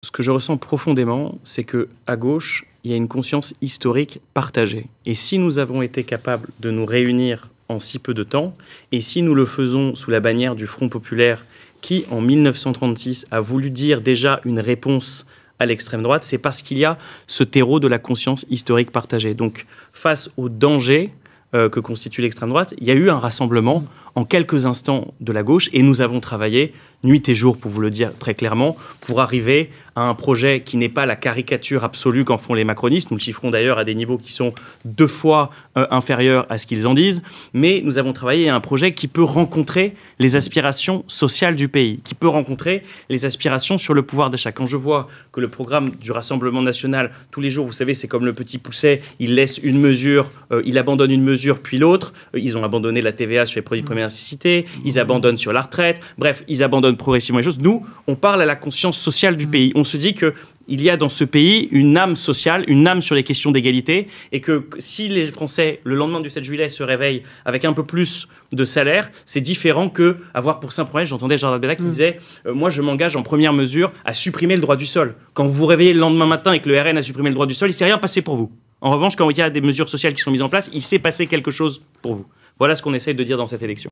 Ce que je ressens profondément, c'est qu'à gauche, il y a une conscience historique partagée. Et si nous avons été capables de nous réunir en si peu de temps, et si nous le faisons sous la bannière du Front populaire, qui, en 1936, a voulu dire déjà une réponse à l'extrême droite, c'est parce qu'il y a ce terreau de la conscience historique partagée. Donc, face au danger que constitue l'extrême droite, il y a eu un rassemblement en quelques instants de la gauche, et nous avons travaillé nuit et jour, pour vous le dire très clairement, pour arriver à un projet qui n'est pas la caricature absolue qu'en font les macronistes. Nous le chiffrons d'ailleurs à des niveaux qui sont 2 fois inférieurs à ce qu'ils en disent, mais nous avons travaillé à un projet qui peut rencontrer les aspirations sociales du pays, qui peut rencontrer les aspirations sur le pouvoir d'achat. Quand je vois que le programme du Rassemblement national, tous les jours, vous savez, c'est comme le petit pousset, il laisse une mesure, il abandonne une mesure, puis l'autre. Ils ont abandonné la TVA sur les produits de première nécessité, ils abandonnent sur la retraite, bref, ils abandonnent progressivement les choses. Nous, on parle à la conscience sociale du pays. On se dit qu'il y a dans ce pays une âme sociale, une âme sur les questions d'égalité, et que si les Français, le lendemain du 7 juillet, se réveillent avec un peu plus de salaire, c'est différent que avoir pour simple problème. J'entendais Jordan Bella qui disait moi, je m'engage en première mesure à supprimer le droit du sol. Quand vous vous réveillez le lendemain matin et que le RN a supprimé le droit du sol, il ne s'est rien passé pour vous. En revanche, quand il y a des mesures sociales qui sont mises en place, il s'est passé quelque chose pour vous. Voilà ce qu'on essaye de dire dans cette élection.